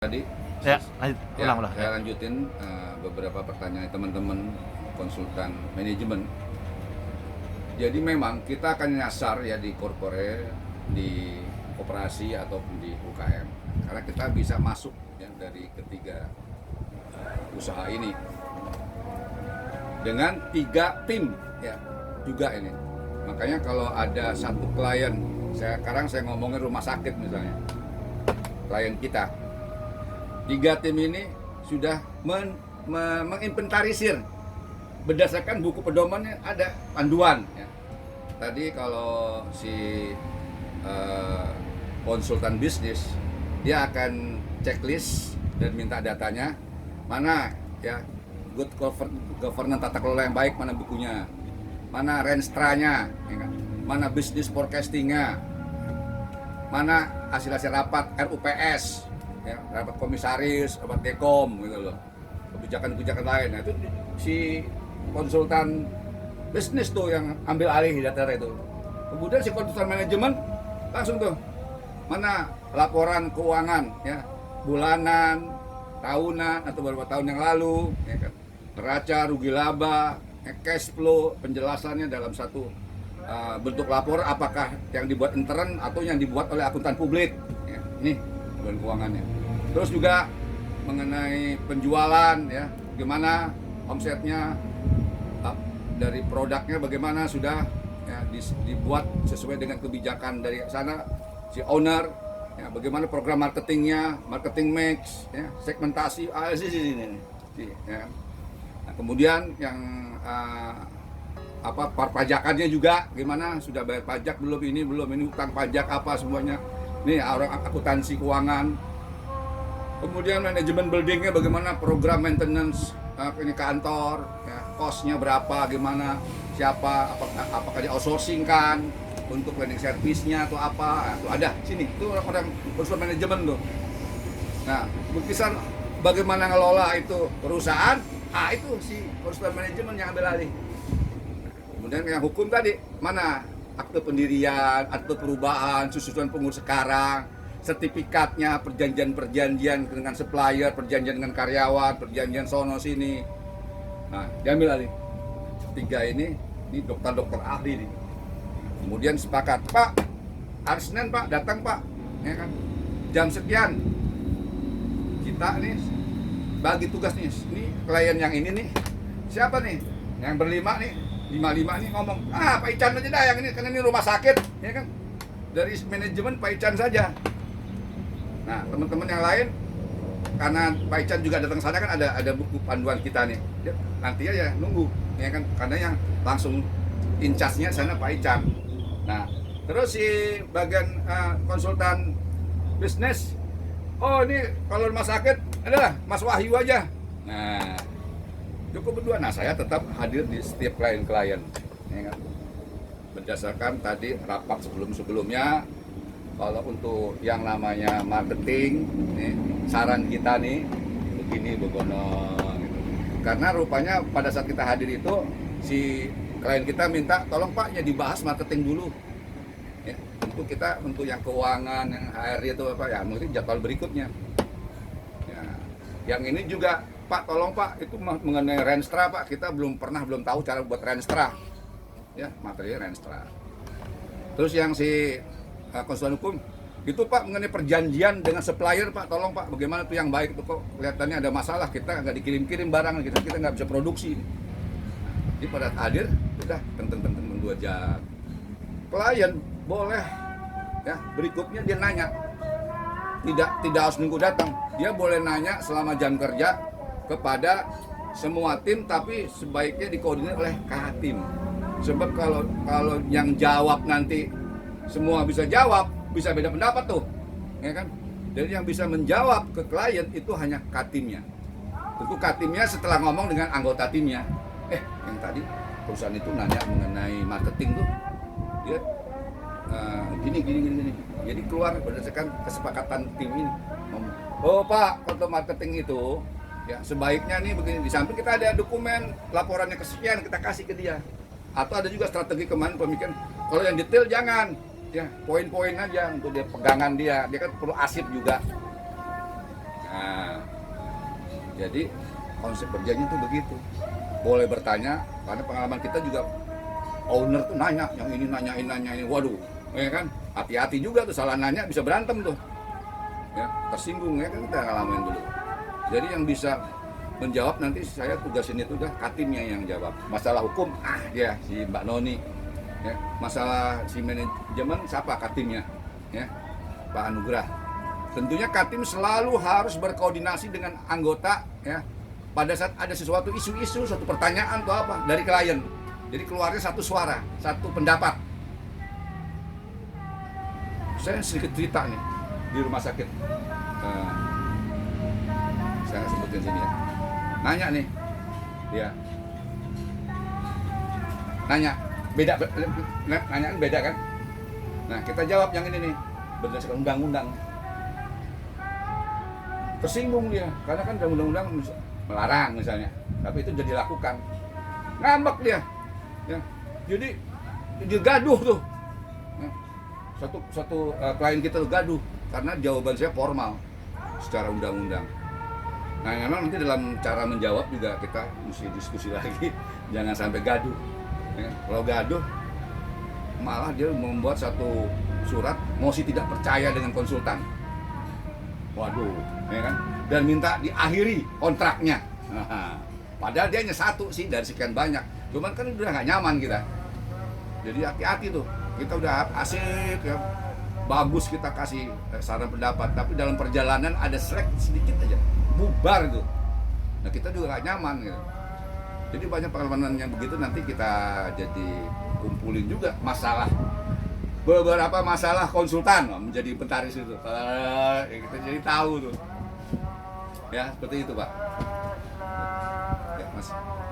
Tadi Ya, ulang. saya lanjutin beberapa pertanyaan teman-teman konsultan manajemen. Jadi memang kita akan nyasar ya di corporate, di koperasi ataupun di UKM, karena kita bisa masuk ya dari ketiga usaha ini dengan 3 tim ya juga ini. Makanya kalau ada satu klien, sekarang saya ngomongin rumah sakit misalnya, klien kita 3 tim ini sudah menginventarisir berdasarkan buku pedomannya, ada panduan ya. Tadi kalau si konsultan bisnis dia akan checklist dan minta datanya, mana ya good governance, tata kelola yang baik, mana bukunya, mana Renstra-nya ya kan? Mana business forecasting-nya, mana hasil-hasil rapat RUPS ya, rapat komisaris, rapat dekom gitu loh, kebijakan-kebijakan lain. Nah, itu si konsultan bisnis tuh yang ambil alih data itu. Kemudian si konsultan manajemen langsung tuh mana laporan keuangan ya, bulanan, tahunan atau beberapa tahun yang lalu ya kan, neraca, rugi laba, cash flow, penjelasannya dalam satu bentuk lapor, apakah yang dibuat intern atau yang dibuat oleh akuntan publik ya. Ini dan keuangannya. Terus juga mengenai penjualan ya, gimana omsetnya, dari produknya bagaimana sudah ya, dibuat sesuai dengan kebijakan dari sana si owner ya, bagaimana program marketingnya, marketing mix ya, segmentasi ini ya. Nah, kemudian yang perpajakannya juga gimana, sudah bayar pajak belum, ini hutang pajak apa semuanya. Ini orang akuntansi keuangan. Kemudian manajemen buildingnya bagaimana, program maintenance ini kantor, ya, cost-nya berapa, gimana, siapa, apakah di outsourcing kan untuk cleaning service-nya atau apa. Nah, itu ada sini, itu orang unsur manajemen tuh. Nah, lukisan bagaimana ngelola itu perusahaan, itu si unsur manajemen yang ambil alih. Kemudian yang hukum tadi, mana akte pendirian, akte perubahan, susunan pengurus sekarang, sertifikatnya, perjanjian dengan supplier, perjanjian dengan karyawan, perjanjian sono sini. Nah, diambil alih. 3 ini dokter-dokter ahli nih. Kemudian sepakat, Pak, hari Senin Pak, datang Pak, ya kan? Jam sekian. Kita nih bagi tugas nih. Ini klien yang ini nih. Siapa nih? Yang berlima nih, 5 nih ngomong, Pak Ican aja dah yang ini, karena ini rumah sakit, ya kan? Dari manajemen Pak Ican saja. Nah, teman-teman yang lain, karena Pak Ican juga datang sana kan ada buku panduan kita nih. Ya, nanti aja nunggu, ya kan? Karena yang langsung in charge-nya sana Pak Ican. Nah, terus si bagian konsultan bisnis, ini kalau rumah sakit adalah Mas Wahyu aja. Nah, cukup berdua. Nah, saya tetap hadir di setiap klien-klien, ya kan? Berdasarkan tadi rapat sebelum-sebelumnya. Kalau untuk yang namanya marketing, nih, saran kita nih begini Bogono gitu. Karena rupanya pada saat kita hadir itu si klien kita minta tolong Pak ya dibahas marketing dulu. Ya, untuk yang keuangan, yang HR itu apa ya, mungkin jadwal berikutnya. Ya, yang ini juga Pak tolong Pak itu mengenai Renstra Pak, kita belum tahu cara buat Renstra. Ya, materi Renstra. Terus yang si konsultan hukum itu Pak mengenai perjanjian dengan supplier Pak, tolong Pak bagaimana tuh yang baik tuh, kok kelihatannya ada masalah, kita nggak dikirim barang, kita nggak bisa produksi. Jadi pada hadir sudah tentang 2 jam. Klien boleh ya berikutnya dia nanya, tidak harus nunggu datang, dia boleh nanya selama jam kerja kepada semua tim, tapi sebaiknya dikoordinir oleh K-tim. Sebab kalau yang jawab nanti semua bisa jawab, bisa beda pendapat tuh, ya kan? Jadi yang bisa menjawab ke klien itu hanya K-timnya. Tentu K-timnya setelah ngomong dengan anggota timnya, yang tadi perusahaan itu nanya mengenai marketing tuh, dia gini. Jadi keluar berdasarkan kesepakatan tim ini. Oh Pak, untuk marketing itu, ya sebaiknya nih begini. Di samping kita ada dokumen laporannya kesekian, kita kasih ke dia. Atau ada juga strategi kemarin pemikiran, kalau yang detail jangan. Ya, poin-poin aja untuk dia pegangan dia kan perlu arsip juga. Nah, Jadi konsep kerjanya tuh begitu. Boleh bertanya, karena pengalaman kita juga owner tuh nanya, yang ini nanya ini, waduh, ya kan, hati-hati juga tuh, salah nanya bisa berantem tuh, ya tersinggung ya kan, kita ngalamin dulu. Jadi yang bisa menjawab nanti saya tugasin itu udah katimnya yang jawab. Masalah hukum, dia si Mbak Noni, ya. Masalah si manajemen siapa katimnya, ya Pak Anugrah. Tentunya katim selalu harus berkoordinasi dengan anggota, ya. Pada saat ada sesuatu isu-isu, suatu pertanyaan atau apa dari klien, jadi keluarnya satu suara, satu pendapat. Saya sedikit cerita nih di rumah sakit, saya nggak sebutin sini ya. Nanya nih, dia nanya beda, nanyaan beda kan? Nah kita jawab yang ini nih berdasarkan undang-undang. Tersinggung dia, karena kan undang-undang melarang misalnya, tapi itu jadi dilakukan, ngambek dia, ya. Jadi dia gaduh tuh, ya. Satu klien kita tuh gaduh karena jawaban saya formal secara undang-undang. Nah memang nanti dalam cara menjawab juga kita mesti diskusi lagi, jangan sampai gaduh, ya. Kalau gaduh malah dia membuat satu surat mosi tidak percaya dengan konsultan. Waduh, ya kan? Dan minta diakhiri kontraknya. Padahal dia hanya satu sih dari sekian banyak. Cuman kan udah nggak nyaman kita. Jadi hati-hati tuh. Kita udah asik ya, bagus kita kasih saran pendapat. Tapi dalam perjalanan ada selek sedikit aja, bubar itu. Nah kita juga nggak nyaman gitu. Jadi banyak pengalaman yang begitu nanti kita jadi kumpulin juga masalah. Beberapa masalah konsultan menjadi inventaris itu, kita jadi tahu tuh, ya seperti itu Pak. Ya, Mas.